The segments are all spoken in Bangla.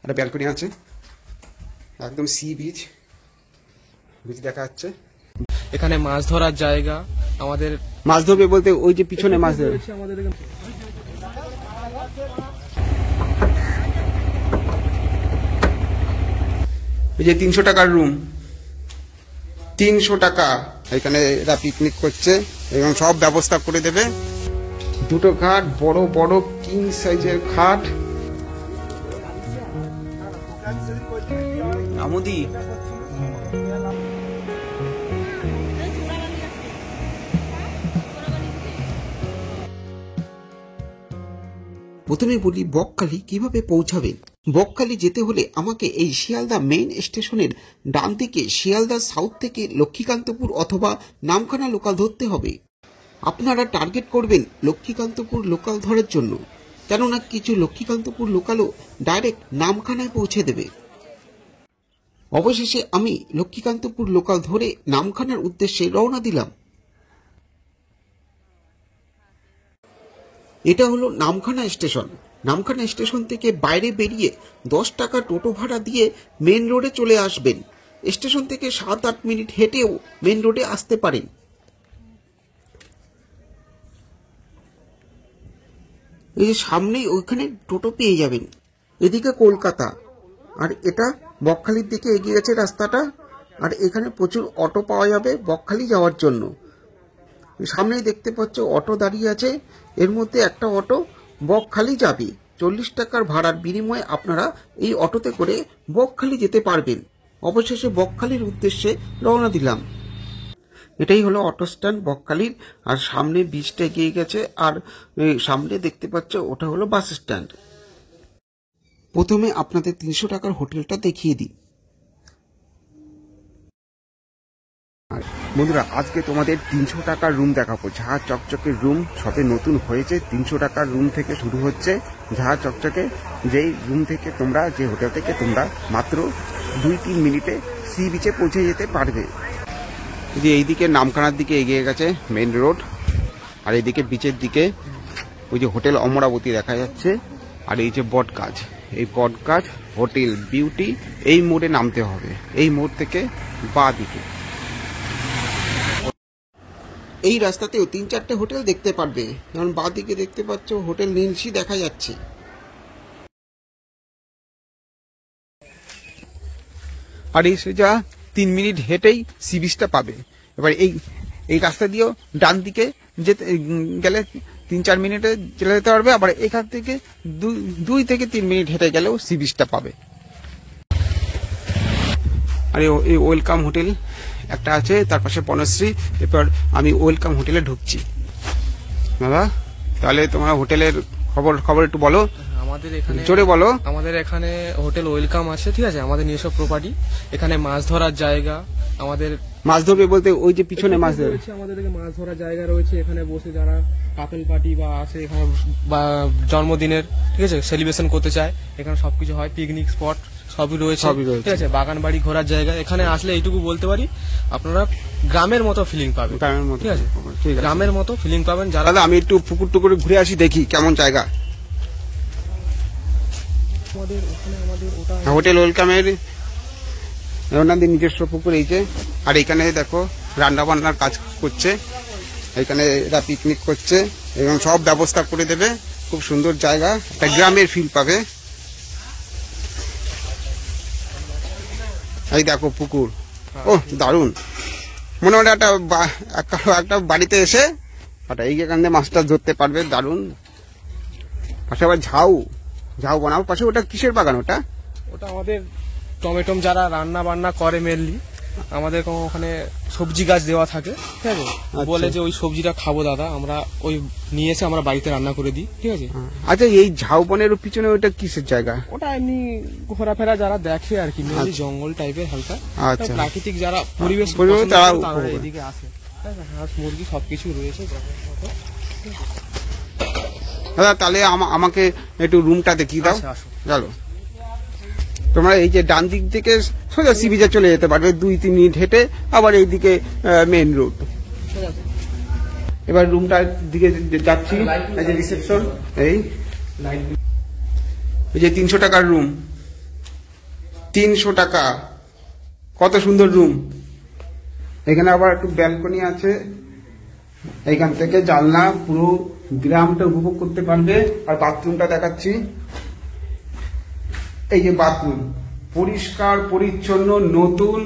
একটা ব্যালকনি আছে, একদম সি বিচ দেখা যাচ্ছে। এখানে মাছ ধরার জায়গা, আমাদের মাছ ধরবে বলতে ওই যে পিছনে মাছ ধরবে আমাদের এই যে 300 টাকার রুম, 300 টাকা। এখানে এরা পিকনিক করছে এবং সব ব্যবস্থা করে দেবে। দুটো খাট, বড় বড় কিং সাইজের খাট। আমুদি প্রথমে বলি বকখালি কিভাবে পৌঁছাবেন। বকখালি যেতে হলে আমাকে এই শিয়ালদা মেইন স্টেশনের ডান দিকে শিয়ালদা সাউথ থেকে লক্ষ্মীকান্তপুর অথবা নামখানা লোকাল ধরতে হবে। আপনারা টার্গেট করবেন লক্ষ্মীকান্তপুর লোকাল ধরার জন্য, কেননা কিছু লক্ষ্মীকান্তপুর লোকালও ডাইরেক্ট নামখানায় পৌঁছে দেবে। অবশেষে আমি লক্ষ্মীকান্তপুর লোকাল ধরে নামখানার উদ্দেশ্যে রওনা দিলাম। এটা হলো নামখানা স্টেশন। নামখানা স্টেশন থেকে বাইরে বেরিয়ে 10 টাকা টোটো ভাড়া দিয়ে মেন রোডে চলে আসবেন। স্টেশন থেকে 7-8 মিনিট হেঁটেও মেন রোডে আসতে পারেন। এই যে সামনেই ওইখানে টোটো পেয়ে যাবেন। এদিকে কলকাতা, আর এটা বকখালির দিকে এগিয়ে গেছে রাস্তাটা। আর এখানে প্রচুর অটো পাওয়া যাবে বকখালি যাওয়ার জন্য। সামনেই দেখতে পাচ্ছ অটো দাঁড়িয়ে আছে, এর মধ্যে একটা অটো বকখালি যাবে। 40 টাকার ভাড়ার বিনিময়ে আপনারা এই অটোতে করে বকখালি যেতে পারবেন। অবশেষে বকখালির উদ্দেশ্যে রওনা দিলাম। এটাই হলো অটো স্ট্যান্ড বকখালির, আর সামনে বিচটা এগিয়ে গেছে, আর সামনে দেখতে পাচ্ছ ওটা হলো বাস স্ট্যান্ড। প্রথমে আপনাদের 300 টাকার হোটেলটা দেখিয়ে দিই। বন্ধুরা, আজকে তোমাদের 300 টাকার রুম দেখাবো। ঝাঁ চকচকে রুম, সবে নতুন হয়েছে। 300 টাকার রুম থেকে শুরু হচ্ছে ঝাঁ চকচকে, যেই রুম থেকে তোমরা, যে হোটেল থেকে তোমরা মাত্র 2-3 মিনিটে সি বিচে পৌঁছে যেতে পারবে। যে এইদিকে নামখানার দিকে এগিয়ে গেছে মেন রোড, আর এইদিকে বিচের দিকে ওই যে হোটেল অমরাবতী দেখা যাচ্ছে। আর এই যে বটগাছ, এই বটগাছ হোটেল বিউটি, এই মোড়ে নামতে হবে। এই মোড় থেকে বাঁ দিকে এই রাস্তাতেও 3-4টে হোটেল দেখতে পারবে। যেমন বাঁ দিকে দেখতে পাচ্ছ হোটেল নীলসি দেখা যাচ্ছে। আর এই সোজা 3 মিনিট হেঁটেই সি বিচটা পাবে। এবার এই রাস্তা দিয়েও ডান দিকে যেতে গেলে 3-4 মিনিটে চলে যেতে পারবে। আবার এখান থেকে 2 থেকে 3 মিনিট হেঁটে গেলেও সি বিচটা পাবে। আর এই ওয়েলকাম হোটেল একটা আছে, তার পাশে বনশ্রী। এরপর আমি ওয়েলকাম হোটেলে ঢুকছি। দাদা, তাহলে তোমার হোটেলের খবর একটু বলো। আমাদের এখানে জোরে বলো। আমাদের এখানে হোটেল ওয়েলকাম আছে, ঠিক আছে। আমাদের নিজস্ব প্রপার্টি, এখানে মাছ ধরার জায়গা, আমাদের মাছ ধরবে বলতে ওই যে পিছনে মাছ ধরবে আমাদের মাছ ধরার জায়গা রয়েছে। এখানে বসে যারা কাপল পার্টি বা আসে এখানে, বা জন্মদিনের, ঠিক আছে, সেলিব্রেশন করতে চায়, এখানে সবকিছু হয়। পিকনিক স্পট সবই রয়েছে, ঠিক আছে। বাগান বাড়ি ঘোরার জায়গা। এখানে আসলে এইটুকু বলতে পারি, আপনারা গ্রামের মতো ফিলিং পাবেন, ঠিক আছে। গ্রামের মতো ফিলিং পাবেন। যারা আমি একটু পুকুর টুকুরে ঘুরে আসি, দেখি কেমন জায়গা। হোটেল ওয়েলকামের ওনাদের নিজস্ব পুকুর এই যে। আর এখানে দেখো রান্না বান্নার কাজ করছে, এখানে এরা পিকনিক করছে এবং সব ব্যবস্থা করে দেবে। খুব সুন্দর জায়গা, একটা গ্রামের ফিল পাবে। এই দেখো পুকুর, ও দারুণ। মনে হয় একটা বাড়িতে এসে এই এখান থেকে মাছটা ধরতে পারবে, দারুণ। পাশে আবার ঝাউ বানাবো পাশে। ওটা কিসের বাগান? ওটা আমাদের টমেটো যারা রান্না বান্না করে মেনলি, আমাদের ওখানে সবজি গাছ দেওয়া থাকে, ঠিক আছে। বলে যে ওই সবজিটা খাবো দাদা, আমরা ওই নিয়ে এসে আমরা বাড়িতে রান্না করে দিই, ঠিক আছে। আচ্ছা, এই ঝাউ বনের পিছনে ওটা কিসের জায়গা? ওটা এমনি ঘোরাফেরা যারা দেখে আর কি, মেনলি জঙ্গল টাইপের হালকা। আচ্ছা, প্রাকৃতিক যারা পরিবেশ তারা এদিকে আসে। হাঁস মুরগি সবকিছু রয়েছে। দাদা, তাহলে আমাকে একটু রুমটা দেখিয়ে দাও। চলো, তোমরা এই যে ডান দিক থেকে সোজা সি বিচে চলে যেতে পারবে 2-3 মিনিট হেঁটে। আবার এইদিকে মেন রোড। এবার রুমটার দিকে যাচ্ছি। এই যে রিসেপশন, এই যে 300 টাকার রুম, 300 টাকা। কত সুন্দর রুম। এখানে আবার একটু ব্যালকনি আছে, এইখান থেকে জানলা পুরো গ্রামটা উপভোগ করতে পারবে। আর বাথরুমটা দেখাচ্ছি, এই যে বাথরুম পরিষ্কার পরিচ্ছন্ন নতুন,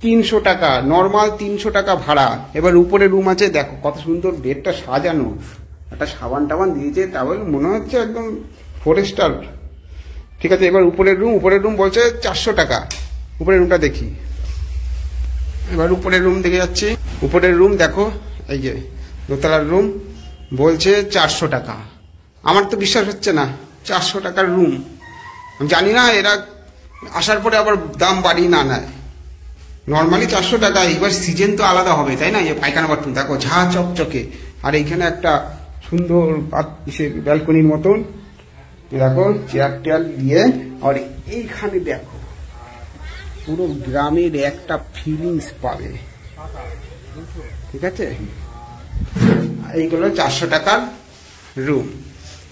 300 টাকা নর্মাল, 300 টাকা ভাড়া। এবার উপরে রুম আছে, দেখো কত সুন্দর বেডটা সাজানো, একটা সাবান টাবান দিয়েছে, তাহলে মনে হচ্ছে একদম ফরেস্টার। ঠিক আছে, এবার উপরের রুম বলছে 400 টাকা। উপরের রুমটা দেখি, এবার উপরের রুম দেখে যাচ্ছি। উপরের রুম দেখো, এই যে দোতলার রুম বলছে 400 টাকা। আমার তো বিশ্বাস হচ্ছে না 400 টাকার রুম। আমি জানি না এরা আসার পরে আবার দাম বাড়িয়ে না নেয়। নর্মালি 400 টাকা, এবার সিজন তো আলাদা হবে তাই না। এই পায়খানা বাথরুম দেখো ঝা চকচকে, আর এইখানে একটা সুন্দর ব্যালকনির মতন দেখো চেয়ার টেয়ার দিয়ে। আর এইখানে দেখো পুরো গ্রামের একটা ফিলিংস পাবে। ঠিক আছে, এইগুলো 400 টাকার রুম।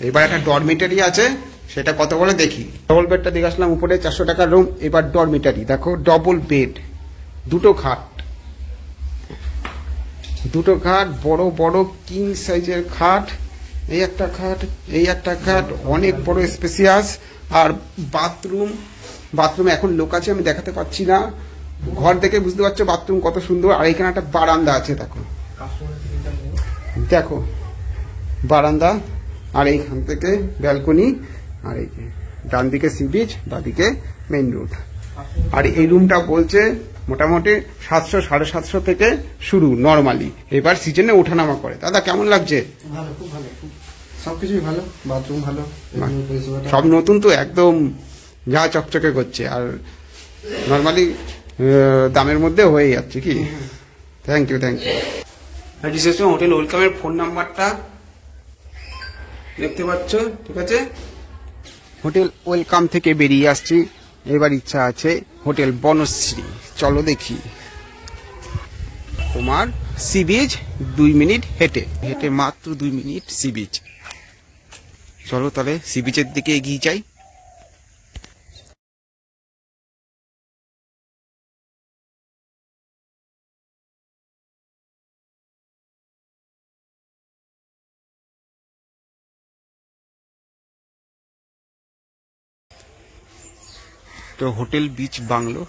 এবার একটা ডরমিটারি আছে, সেটা কত বলে দেখি। ডবল বেডটা দেখে আসলাম উপরে, 400 টাকার রুম। এবার ডরমিটারি দেখো, ডবল বেড, দুটো খাট, বড় বড় কিং সাইজের খাট, এই একটা খাট, অনেক বড় স্পেসিয়াস। আর বাথরুম এখন লোক আছে, আমি দেখাতে পাচ্ছি না, ঘর দেখে বুঝতে পারছো বাথরুম কত সুন্দর। আর এখানে একটা বারান্দা আছে, দেখো বারান্দা, আর এইখান থেকে ব্যালকনি, আর এই যে ডান দিকে সি বিচ, বাদিকে মেইন রোড। আর এই রুমটা বলছে মোটামুটি 700 750 থেকে শুরু নর্মালি। এবার সিজনে ওঠানামা করে। দাদা কেমন লাগছে? ভালো, খুব ভালো, সবকিছুই ভালো, বাথরুম ভালো, সব নতুন তো একদম যা চকচকে করছে, আর নর্মালি দামের মধ্যে হয়ে যাচ্ছে কি। Thank you. রিসেপশন হোটেল ওয়েলকামের ফোন নাম্বারটা দেখতে পাচ্ছ। ঠিক আছে, হোটেল ওয়েলকাম থেকে বেরিয়ে আসছি। এবার ইচ্ছা আছে হোটেল বনশ্রী, চলো দেখি। তোমার সি বিচ 2 মিনিট হেঁটে মাত্র 2 মিনিট সি বিচ। চলো তাহলে সি বিচের দিকে এগিয়ে যাই। তো হোটেল বিচ বাংলো,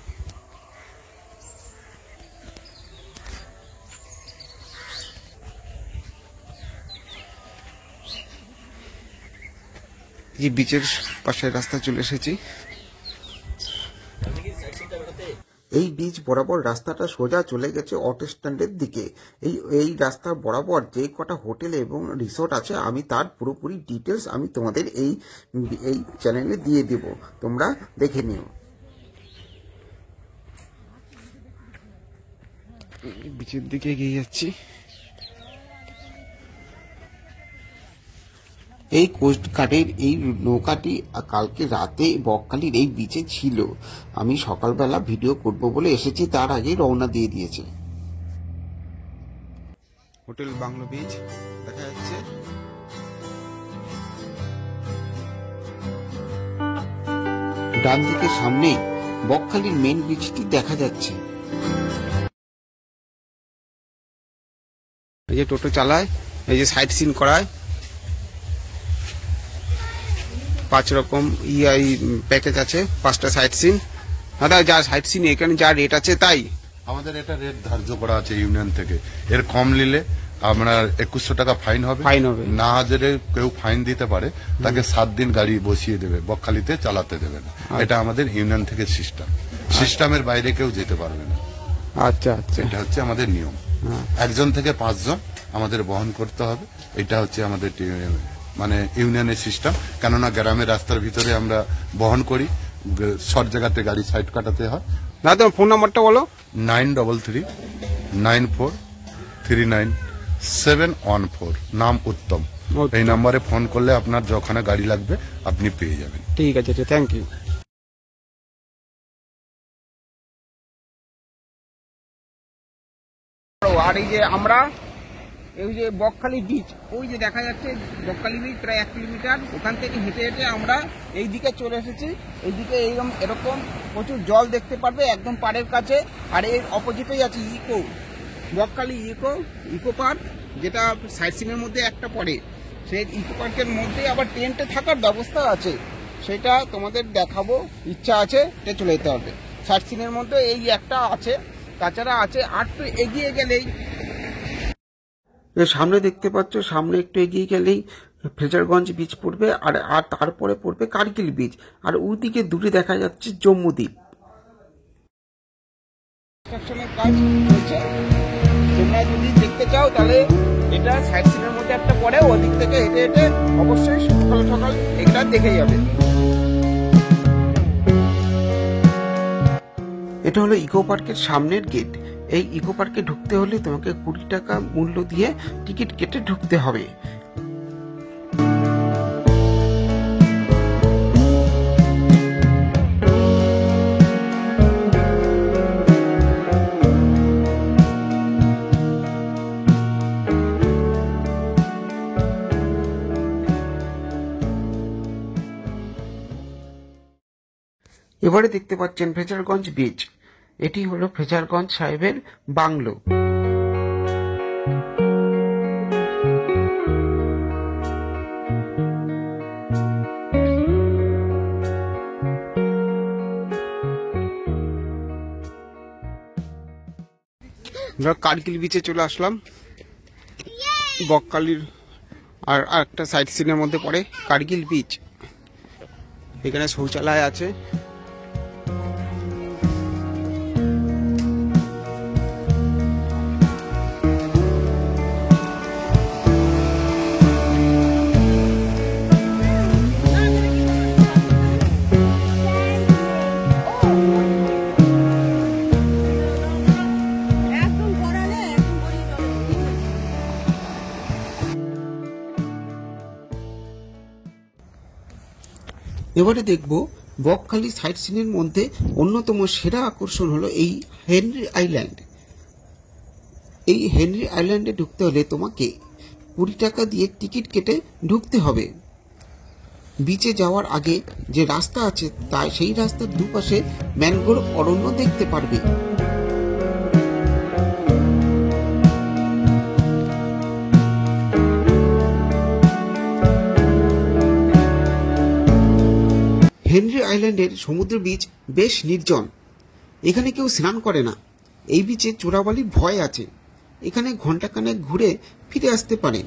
এই বিচের পাশে রাস্তা চলে এসেছি। এই বিচ বরাবর রাস্তাটা সোজা চলে গেছে অটো স্ট্যান্ডের দিকে। এই রাস্তা বরাবর যে কটা হোটেল এবং রিসোর্ট আছে, আমি তার পুরোপুরি ডিটেলস আমি তোমাদের এই চ্যানেলে দিয়ে দেব, তোমরা দেখে নিও। বিচের দিকে এগিয়ে যাচ্ছি। এই কোস্ট গার্ডের এই নৌকাটি কালকে রাতে বকখালির এই বিচে ছিল। আমি সকালবেলা ভিডিও করব বলে এসেছি, তার আগে রওনা দিয়ে দিয়েছে। হোটেল বাংলো বিচ দেখা যাচ্ছে। ডান দিকে সামনেই বকখালির মেন বিচটি দেখা যাচ্ছে। এই যে টোটো চালায়, এই যে সাইট সিন করায়, 5 রকম প্যাকেজ আছে, 5টা সাইট সিন। দাদা যা সাইট সিন এখানে যা রেট আছে তাই? আমাদের এটা রেট ধার্য করা আছে ইউনিয়ন থেকে। এর কম নিলে আপনার 2100 টাকা ফাইন হবে। না হাজারে কেউ ফাইন দিতে পারে, তাকে 7 দিন গাড়ি বসিয়ে দেবে, বকখালিতে চালাতে দেবে না। এটা আমাদের ইউনিয়ন থেকে সিস্টেমের বাইরে কেউ যেতে পারবে না। আচ্ছা, এটা হচ্ছে আমাদের নিয়ম। 1 জন থেকে 5 জন আমাদের বহন করতে হবে। এটা হচ্ছে আমাদের মানে ইউনিয়নের সিস্টেম। কেননা গ্রামের রাস্তার ভিতরে আমরা বহন করি, সব জায়গাতে গাড়ি সাইড কাটাতে হয়। না, তোমার ফোন নাম্বারটা বলো। 9339439714, নাম উত্তম। এই নাম্বারে ফোন করলে আপনার যখানে গাড়ি লাগবে আপনি পেয়ে যাবেন। ঠিক আছে, থ্যাংক ইউ। আর এই যে আমরা এই যে বকখালি বিচ, ওই যে দেখা যাচ্ছে বকখালি বিচ প্রায় 1 কিলোমিটার, ওখান থেকে হেঁটে হেঁটে আমরা এই দিকে চলে এসেছি। এইদিকে এরকম প্রচুর জল দেখতে পারবে একদম পাড়ের কাছে। আর এর অপোজিটেই আছে বকখালি ইকো পার্ক, যেটা সাইট সিনের মধ্যে একটা পড়ে। সেই ইকো পার্কের মধ্যে আবার টেন্টে থাকার ব্যবস্থা আছে, সেটা তোমাদের দেখাবো, ইচ্ছা আছে এটা চলে যেতে হবে। সাইট সিনের মধ্যে এই একটা আছে, তাছাড়া আছে আর তো এগিয়ে গেলেই সামনে দেখতে পাচ্ছ, সামনে একটু এগিয়ে গেলেই ফ্রেজারগঞ্জ বিচ পড়বে, আর তারপরে পড়বে কার্গিল বিচ, আর ওইদিকে দূরে দেখা যাচ্ছে জম্মুদ্বীপ। কাজ হয়েছে, তোমরা যদি দেখতে চাও তাহলে এটা সাইট সিনের মধ্যে একটা পড়ে, ওদিক থেকে হেঁটে হেঁটে অবশ্যই সকাল সকাল এটা দেখে যাবে। এটা হলো ইকো পার্কের সামনের গেট। এই ইকো পার্কে ঢুকতে হলে তোমাকে 20 টাকা মূল্য দিয়ে টিকিট কেটে ঢুকতে হবে। এবারে দেখতে পাচ্ছেন ফ্রেজারগঞ্জ বিচ। এটি হলো ফ্রেজারগঞ্জ সাহেবের বাংলো। আমরা কার্গিল বিচে চলে আসলাম। বকখালির আর একটা সাইট সিনের মধ্যে পড়ে কার্গিল বিচ। এখানে শৌচালয় আছে। এবারে দেখব বকখালি সাইট সিনের মধ্যে অন্যতম সেরা আকর্ষণ হলো এই হেনরি আইল্যান্ড। এই হেনরি আইল্যান্ডে ঢুকতে হলে তোমাকে 20 টাকা দিয়ে টিকিট কেটে ঢুকতে হবে। বিচে যাওয়ার আগে যে রাস্তা আছে তাই সেই রাস্তার দুপাশে ম্যানগ্রোভ অরণ্য দেখতে পারবে। হেনরি আইল্যান্ডের সমুদ্র বিচ বেশ নির্জন, এখানে কেউ স্নান করে না। এই বিচে চোরাবালির ভয় আছে, এখানে ঘন্টাখানেক ঘুরে ফিরে আসতে পারেন।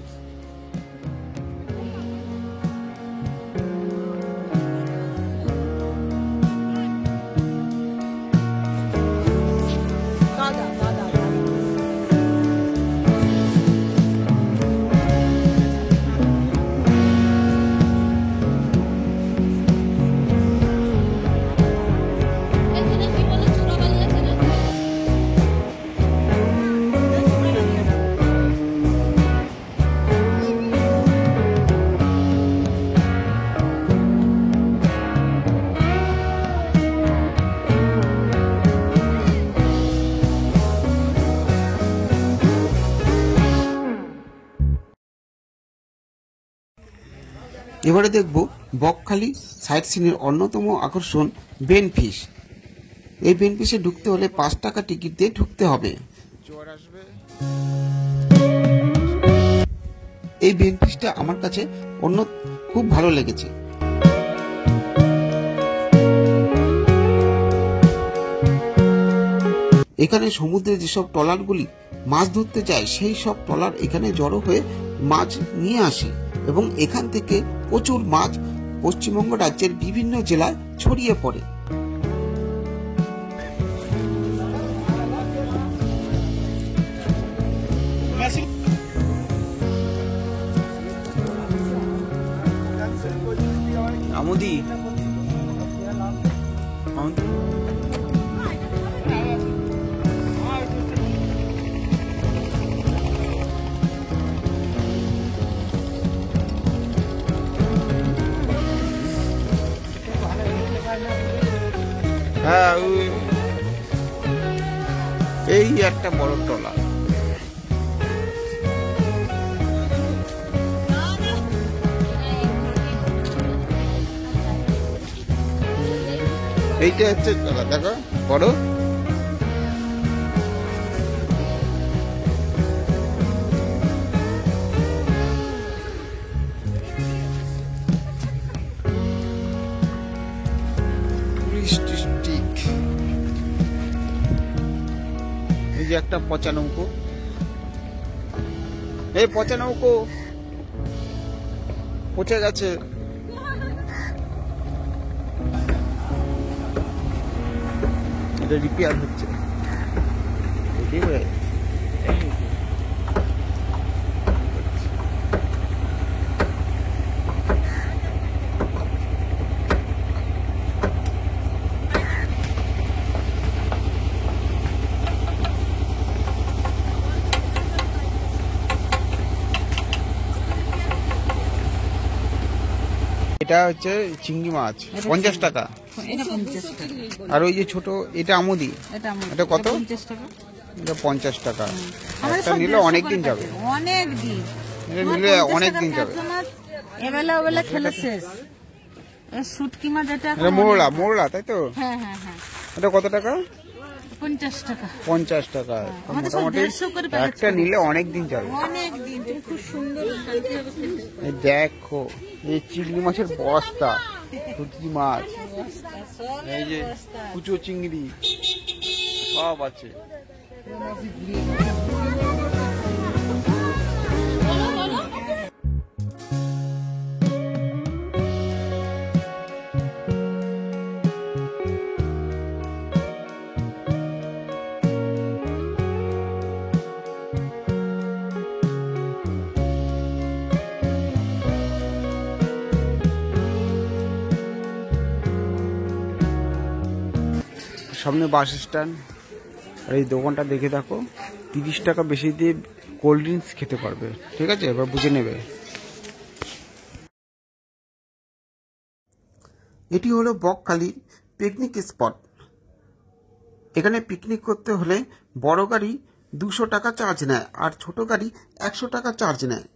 এবারে দেখব বকখালি সাইট সিনের অন্যতম আকর্ষণ বেনফিশ। এই বেনফিশে ঢুকতে হলে 5 টাকা টিকিট দিয়ে ঢুকতে হবে। এই বেনফিশটা আমার কাছে খুব ভালো লেগেছে। এখানে সমুদ্রে যেসব ট্রলারগুলি মাছ ধরতে যায় সেই সব ট্রলার এখানে জড়ো হয়ে মাছ নিয়ে আসে, এবং এখান থেকে প্রচুর মাছ পশ্চিমবঙ্গ রাজ্যের বিভিন্ন জেলায় ছড়িয়ে পড়ে। আমুদি হ্যাঁ, এই একটা বড় ট্রলার। এইটা হচ্ছে দেখো বড়। এই যে একটা পচা নৌকো, এই পচা নৌকো পচে গেছে। এটা রিপেয়ার হচ্ছে। এটা হচ্ছে চিংড়ি মাছ 50 টাকা, এটা 50 টাকা। আর ওই যে ছোট এটা আমুদি, এটা কত? 50 টাকা। এটা 50 টাকা। আমাদের এটা সব নিলে 150 অনেক দিন করে যাবে, থাকে, অনেক দিন। এটা নিলে অনেক দিন যাবে। এবেলা ওবেলা খেলে শেষ। এই শুটকি মাছ এটা এটা মোরলা, মোরলা তাই তো? হ্যাঁ হ্যাঁ হ্যাঁ, এটা কত টাকা? 50 টাকা। 50 টাকা। আমাদের সব মোটামুটি 150 করে প্যাকেট একটা নিলে অনেক দিন যাবে। অনেক দিন। তুমি খুব সুন্দর শান্তি হবে খেতে। এই দেখো এই চিংড়ি মাছের বস্তা, শুটকি মাছ, এই যে কুচো চিংড়ি সব আছে। সামনে বাস স্ট্যান্ড, আর এই দোকানটা দেখে দেখো 30 টাকা বেশি দিয়ে কোল্ড ড্রিঙ্কস খেতে পারবে। ঠিক আছে, এবার বুঝে নেবে। এটি হলো বকখালির পিকনিক স্পট। এখানে পিকনিক করতে হলে বড় গাড়ি 200 টাকা চার্জ নেয়, আর ছোট গাড়ি 100 টাকা চার্জ নেয়।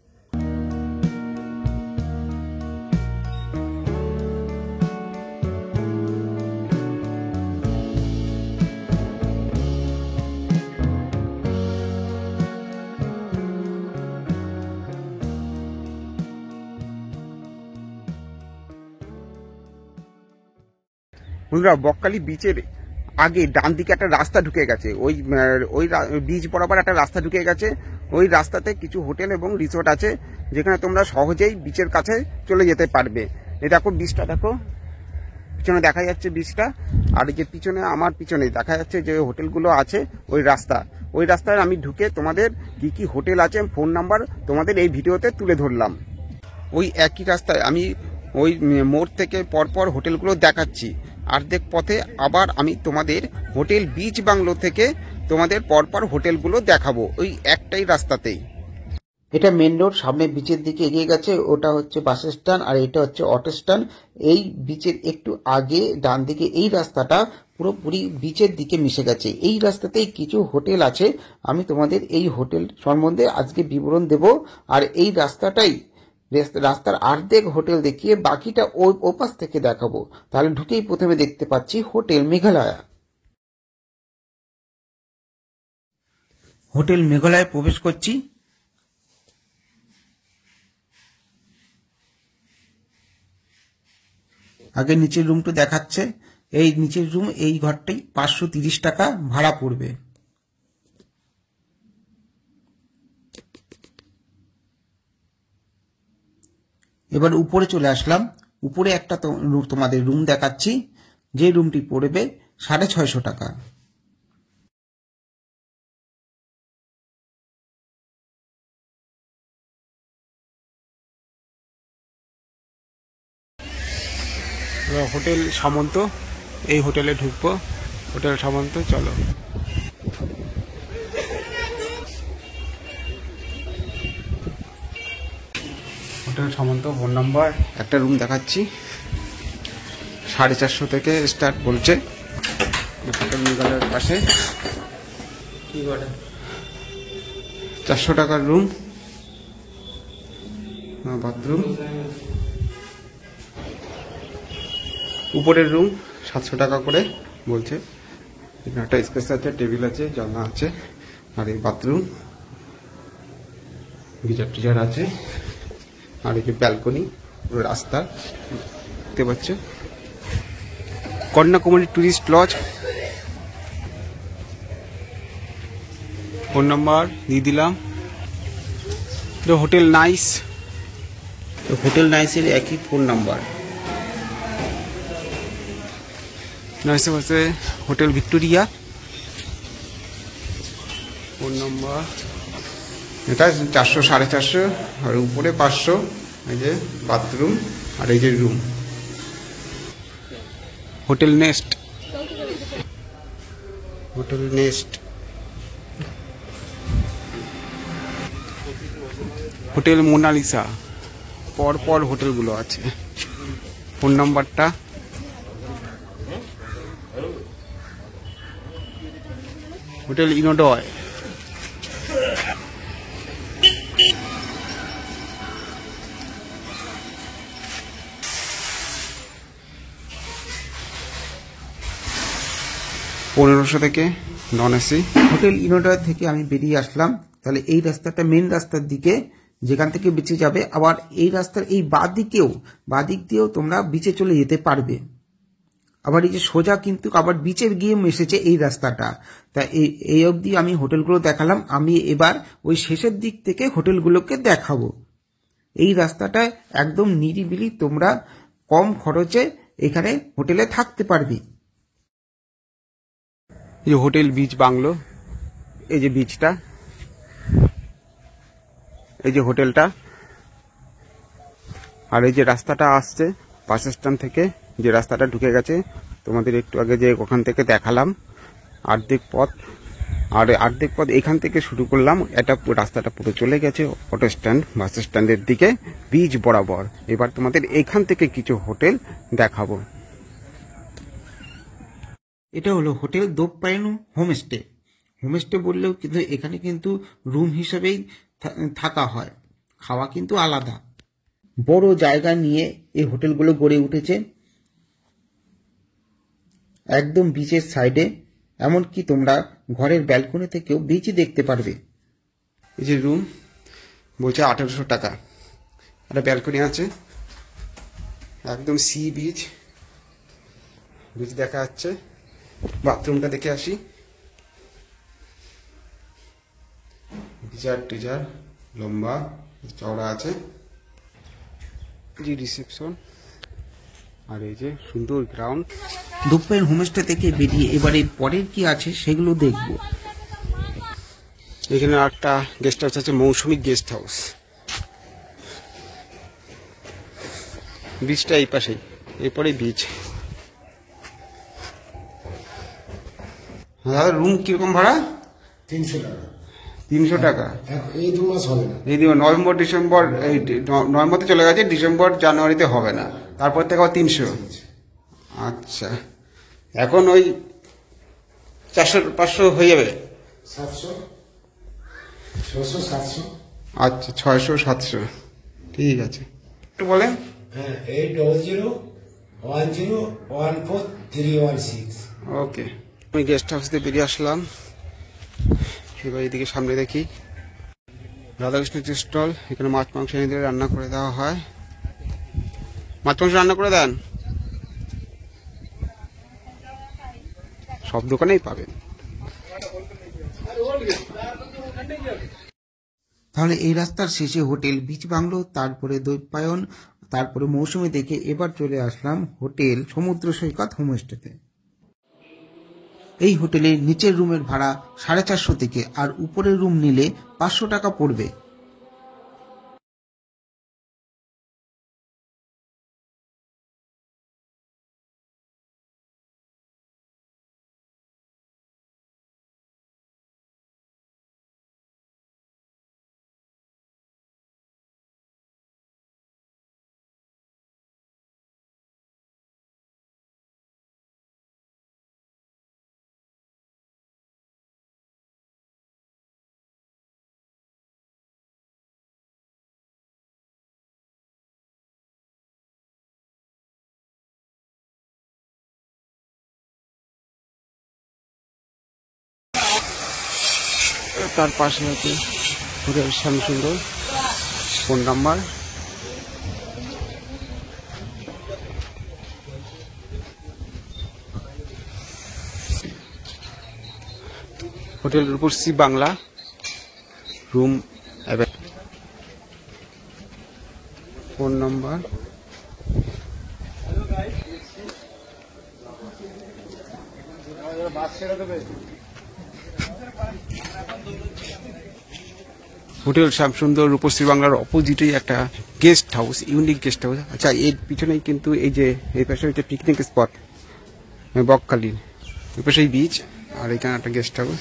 বন্ধুরা, বকখালি বিচের আগে ডান দিকে একটা রাস্তা ঢুকে গেছে, ওই বিচ বরাবর একটা রাস্তা ঢুকে গেছে। ওই রাস্তাতে কিছু হোটেল এবং রিসোর্ট আছে, যেখানে তোমরা সহজেই বিচের কাছে চলে যেতে পারবে। এই দেখো বিচটা, দেখো পিছনে দেখা যাচ্ছে বিচটা, আর যে পিছনে আমার পিছনে দেখা যাচ্ছে যে হোটেলগুলো আছে ওই রাস্তায় আমি ঢুকে তোমাদের কি কি হোটেল আছে ফোন নাম্বার তোমাদের এই ভিডিওতে তুলে ধরলাম। ওই একই রাস্তায় আমি ওই মোড় থেকে পরপর হোটেলগুলো দেখাচ্ছি। অর্ধেক পথে আবার আমি তোমাদের হোটেল বিচ বাংলো থেকে তোমাদের পরপর হোটেলগুলো দেখাবো, ওই একটাই রাস্তাতেই। এটা মেন রোড, সামনে বিচের দিকে এগিয়ে গেছে, ওটা হচ্ছে বাস স্ট্যান্ড, আর এটা হচ্ছে অটো স্ট্যান্ড। এই বিচের একটু আগে ডান দিকে এই রাস্তাটা পুরোপুরি বিচের দিকে মিশে গেছে। এই রাস্তাতেই কিছু হোটেল আছে, আমি তোমাদের এই হোটেল সম্বন্ধে আজকে বিবরণ দেব। আর এই রাস্তার অর্ধেক হোটেল দেখিয়ে বাকিটা ওই পাশ থেকে দেখাবো। তাহলে ঢুকেই প্রথমে দেখতে পাচ্ছি হোটেল মেঘালয়া। হোটেল মেঘালয়ে প্রবেশ করছি। আগে নিচের রুমটা দেখাচ্ছে। এই নিচের রুম, এই ঘরটাই 530 টাকা ভাড়া পড়বে। এবার উপরে চলে আসলাম। উপরে একটা তোমাদের রুম দেখাচ্ছি, যে রুমটি পড়বে 650 টাকা। হোটেল সামন্ত, এই হোটেলে ঢুকবো। হোটেল সামন্ত, চলো। হোটেল সামন্ত, ফোন নাম্বার। একটা রুম দেখাচ্ছি, 450 থেকে স্টার্ট বলছে। হোটেল মেঘালয়ের পাশে কি করে 400 টাকার রুম, বাথরুম। উপরের রুম 700 টাকা করে বলছে। এখানে একটা স্পেস আছে, টেবিল আছে, জানলা আছে, আর এই বাথরুম, গিজার টিজার আছে, আর এই যে ব্যালকনি, পুরো রাস্তা দেখতে পাচ্ছ। Kanyakumari tourist lodge, phone number দিয়ে দিলাম। হোটেল নাইস, হোটেল নাইসের একই ফোন নাম্বার। নাইসের পাশে হোটেল ভিক্টোরিয়া, ফোন নাম্বার এটা 400 450, আর উপরে 500। এই যে বাথরুম আর এই যে room. Hotel nest, hotel nest, hotel Monalisa, পরপর হোটেলগুলো আছে। ফোন নাম্বারটা হোটেল ইনোডয়, $1500 থেকে নন এসি। হোটেল ইনোডয় থেকে আমি বেরিয়ে আসলাম। তাহলে এই রাস্তাটা মেন রাস্তার দিকে, যেখান থেকে বিচে যাবে। আবার এই রাস্তার এই বাদিক দিয়েও তোমরা বিচে চলে যেতে পারবে। আবার এই যে সোজা কিন্তু আবার বিচে গিয়ে মিশেছে এই রাস্তাটা। তা এই অবধি আমি হোটেলগুলো দেখালাম। আমি এবার ওই শেষের দিক থেকে হোটেলগুলোকে দেখাবো। এই রাস্তাটা একদম নিরিবিলি, তোমরা কম খরচে এখানে হোটেলে থাকতে পারবে। এই যে হোটেল বিচ বাংলো, এই যে বিচটা, এই যে হোটেলটা, আর এই যে রাস্তাটা আসছে বাস স্ট্যান্ড থেকে, যে রাস্তাটা ঢুকে গেছে তোমাদের একটু আগে যে ওখান থেকে দেখালাম, অর্ধেক পথ। আর অর্ধেক পথ এখান থেকে শুরু করলাম। এটা রাস্তাটা পুরো চলে গেছে অটো স্ট্যান্ড, বাস স্ট্যান্ডের দিকে, বিচ বরাবর। এবার তোমাদের এখান থেকে কিছু হোটেল দেখাবো। এটা হলো হোটেল দোপায়নু হোমস্টে। হোমস্টে বললেও কিন্তু এখানে কিন্তু রুম হিসেবেই থাকা হয়, খাওয়া কিন্তু আলাদা। বড় জায়গা নিয়ে এই হোটেলগুলো গড়ে উঠেছে একদম বিচের সাইডে। এমনকি তোমরা ঘরের ব্যালকনি থেকেও বিচ দেখতে পারবে। এই যে রুম বলছে 1800 টাকা। একটা ব্যালকনি আছে, একদম সি বিচ, বিচ দেখা যাচ্ছে। বাথরুমটা দেখে আসি। গিজার টিজার লম্বা চওড়া আছে। জি রিসেপশন, আর এই যে সুন্দর গ্রাউন্ড। দুপাইন হোমস্টে থেকে বেরিয়ে এবারে পরের কি আছে সেগুলো দেখব। এখানে একটা গেস্ট হাউস আছে, মৌসুমী গেস্ট হাউস। বিচটা এই পাশেই, এরপরে বিচ। দাদা রুম কিরকম ভাড়া? 300 টাকা। 300 টাকা। এই 2 মাস হবে না। এই নভেম্বর ডিসেম্বর, এই নভেম্বরতে চলে গেছে, ডিসেম্বর জানুয়ারিতে হবে না, তারপর থেকে আবার 300। আচ্ছা, এখন ওই 400-500 হয়ে যাবে। 700, 600, 700। আচ্ছা, 600-700, ঠিক আছে। একটু বলেন। হ্যাঁ, 80010143116। ওকে, আমি গেস্ট হাউস থেকে বেরিয়ে আসলাম। এবার এদিকে সামনে দেখি রাধাকৃষ্ণ টি স্টল। এখানে মাছ মাংস এনে দিলে রান্না করে দেওয়া হয়। মাছ মাংস রান্না করে দেন, সব দোকানেই পাবেন। তাহলে এই রাস্তার শেষে হোটেল বিচ বাংলো, তারপরে দ্বৈপায়ন, তারপরে মৌসুমী দেখে এবার চলে আসলাম হোটেল সমুদ্র সৈকত হোমস্টেতে। এই হোটেলের নিচের রুমের ভাড়া 450 থেকে, আর উপরের রুম নিলে 500 টাকা পড়বে। তার পাশে আছে hotel Shyamsundar. Phone number hotel Rupasi Bangla, room phone number hotel Shyamsundar Rupashree বাংলার অপোজিটেই একটা guest house, unique guest house. আচ্ছা, এর পিছনেই কিন্তু এই যে এই পাশে হচ্ছে পিকনিক স্পট বকখালি, এই পাশেই বিচ, আর এখানে একটা গেস্ট হাউস।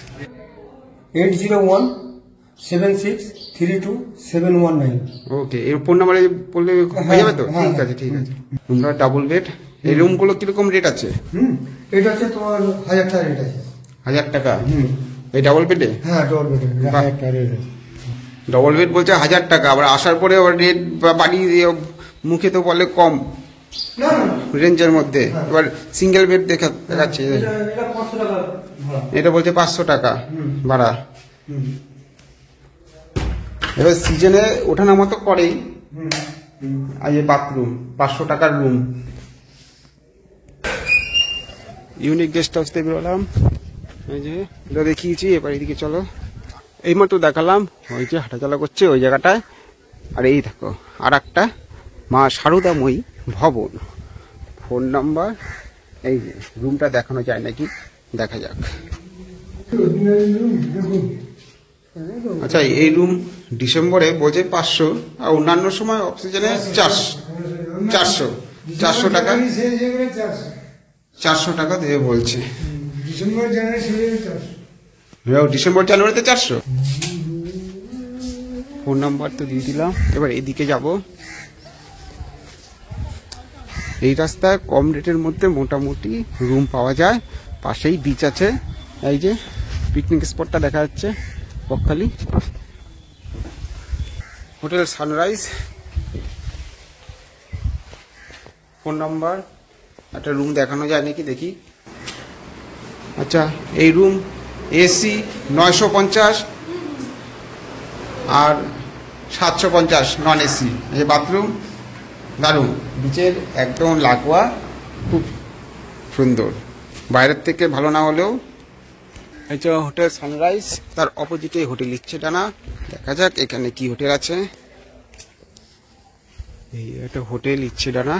8017632719। ওকে, এর ফোন নাম্বারে বললে হয়ে যাবে তো? ঠিক আছে ঠিক আছে। তোমরা ডাবল বেড, এই রুমগুলো কিরকম রেট আছে? এটা হচ্ছে তোমার 1000 টাকা রেট আছে। 1000 টাকা এই ডাবল বেডে? হ্যাঁ, ডবল বেড 1000 টাকা রেট আছে। ডবল বেড বলছে 1000 টাকা, আবার আসার পরে আবার রেট বাড়িয়ে দিয়ে মুখে তো বলে কম না না, রেঞ্জের মধ্যে। এবার সিঙ্গেল বেড দেখাচ্ছে, এটা 500 টাকা ভাড়া। এটা বলছে 500 টাকা ভাড়া। এবার সিজনে ওঠানামা তো করেই। আর এই বাথরুম 500 টাকার রুম। ইউনিক গেস্ট হাউস থেকে বেরোলাম, এই যে এটা দেখিয়েছি। এবার এদিকে চলো, এইমাত্র দেখালাম ওই যে হাঁটাচলা করছে ওই জায়গাটায়। আর এই দেখো আর একটা মা সারদাময়ী ভবন। ফোন নাম্বার, এই যে রুমটা দেখানো যায় নাকি, দেখা যাক। আচ্ছা, এই রুম ডিসেম্বরে বলছে 500, আর অন্যান্য সময় অক্সিজেনে 400 টাকা, 400 টাকা দিয়ে বলছে। ডিসেম্বর জানুয়ারি ডিসেম্বর জানুয়ারিতে 400। ফোন নাম্বার তো দিয়ে দিলাম। এবার এদিকে যাব। এই রাস্তায় কম রেটের মধ্যে মোটামুটি রুম পাওয়া যায়, পাশেই বিচ আছে। এই যে পিকনিক স্পটটা দেখা যাচ্ছে Bakkhali. Hotel sunrise. Phone number, একটা রুম দেখানো যায় নাকি দেখি। আচ্ছা, এই রুম এসি 950 আর 750 নন এসি। এই বাথরুম দারুণ, বিচের একদম লাগোয়া, খুব সুন্দর। বাইরের থেকে ভালো না হলেও। এই যে হোটেল সানরাইজ, তার অপোজিটে হোটেল ইচ্ছে ডানা। দেখা যাক এখানে কি হোটেল আছে। এই একটা হোটেল ইচ্ছে ডানা,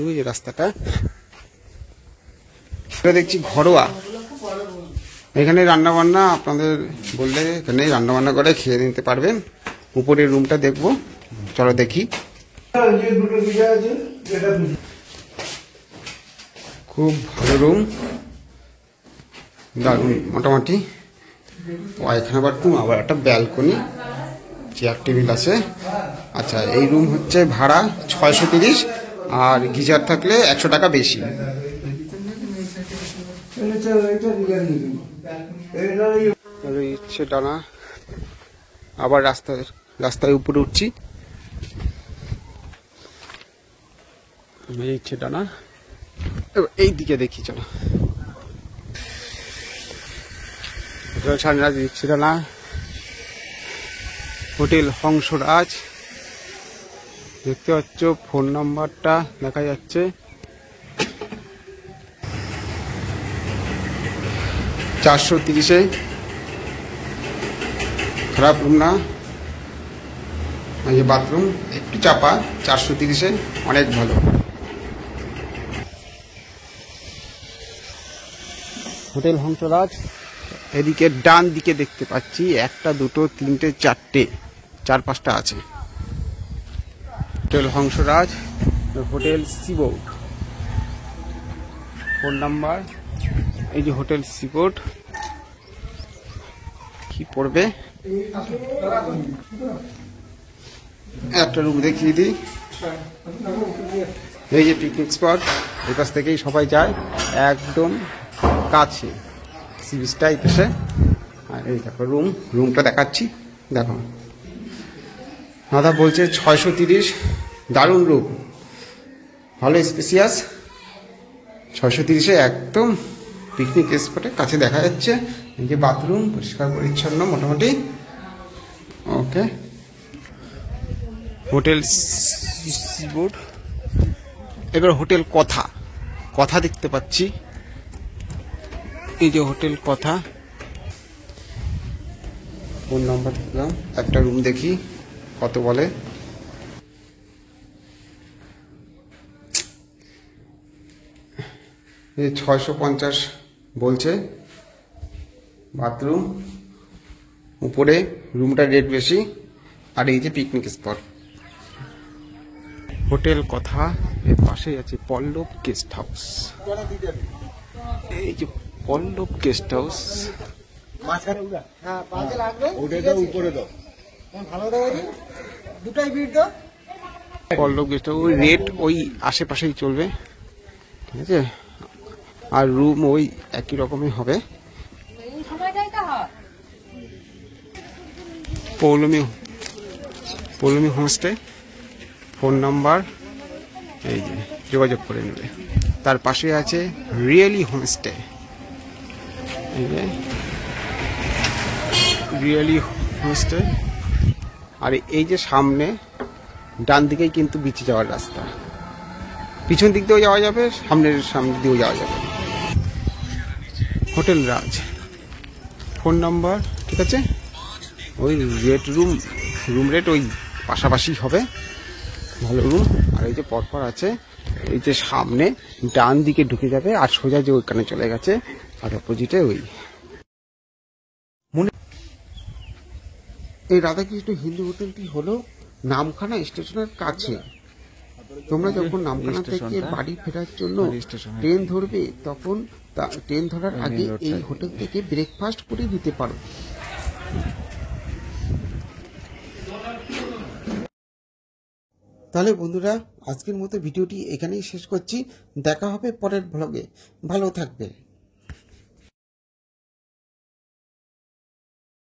ওই যে রাস্তাটা। দেখছি ঘরোয়া, এখানে রান্না বান্না আপনাদের বললে এখানে রান্না বান্না করে খেয়ে নিতে পারবেন। উপরের রুমটা দেখবো, চলো দেখি। খুব ভালো রুম, দারুণ মোটামুটি। এখানে বাথরুম, আবার একটা ব্যালকনি, চেয়ার টেবিল আছে। আচ্ছা, এই রুম হচ্ছে ভাড়া 630, আর গিজার থাকলে 100 টাকা বেশি। ইচ্ছে ডানা, আবার রাস্তায় উপরে উঠছি। ইচ্ছে ডানা, এই দিকে দেখি চলো। সানরাইজ ইচ্ছে ডানা, হোটেল হংসরাজ দেখতে পাচ্ছ। ফোন নাম্বারটা দেখা যাচ্ছে। 430-এ, খারাপ রুম না। এই বাথরুম একটু চাপা, 430-এ অনেক ভালো। হোটেল হংসরাজ। এদিকে ডান দিকে দেখতে পাচ্ছি 1, 2, 3, 4, 4-5টা আছে। Hotel Hansraj, hotel Seaboard. Phone number, এই যে হোটেল সিবোর্ড, কি পড়বে। একটা রুম দেখিয়ে দিই। এই যে পিকনিক স্পট, এই কাছ থেকেই সবাই যায়, একদম কাছে সি বিচটা এই পাশে। আর এই দেখো রুমটা দেখাচ্ছি, দেখো দাদা বলছে 630, দারুণ রুম, ভালো স্পেসিয়াস। 630-এ একদম পিকনিক স্পটের কাছে দেখা যাচ্ছে। এই যে বাথরুম পরিষ্কার পরিচ্ছন্ন মোটামুটি। ওকে, হোটেল সিবোর্ড। এবার হোটেল কথা কথা দেখতে পাচ্ছি। এই যে হোটেল কথা, ফোন নাম্বার দিলাম, একটা রুম দেখি কত বলে। এই 650 বলছে। বাথরুম উপরে, রুমটা রেট বেশি। আর এই যে পিকনিক স্পট, হোটেল কথা। এর পাশেই আছে পল্লব গেস্ট হাউস। এই যে পল্লব গেস্ট হাউস। পল্লব গেস্ট হাউস, ওই রেট ওই আশেপাশেই চলবে, ঠিক আছে। আর রুম ওই একই রকমই হবে। পৌলমী হোমস্টে, ফোন নাম্বার এই যে যোগাযোগ করে নেবে। তার পাশে আছে রিয়েলি হোমস্টে, এই যে রিয়েলি হোমস্টে। আর এই যে সামনে ডান দিকেই কিন্তু বিচে যাওয়ার রাস্তা, পিছন দিক দিয়েও যাওয়া যাবে, সামনে দিয়েও যাওয়া যাবে। হোটেল রাজ, ফোন নাম্বার, ঠিক আছে। ওই রেট রুম রেট ওই পাশাপাশি হবে, ভালো রুম। আর এই যে পরপর আছে, এই যে সামনে ডান দিকে ঢুকে যাবে আর সোজা যে ওইখানে চলে গেছে, আর অপোজিটে ওই মনে। এই রাধাকৃষ্ণ হিন্দু হোটেলটি হলো নামখানা স্টেশনের কাছে। তোমরা যখন নামখানা থেকে বাড়ি ফেরার জন্য ট্রেন ধরবে, তখন ট্রেন ধরার আগে এই হোটেল থেকে ব্রেকফাস্ট করে দিতে পারো। তাহলে বন্ধুরা, আজকের মতো ভিডিওটি এখানেই শেষ করছি। দেখা হবে পরের ব্লগে। ভালো থাকবে।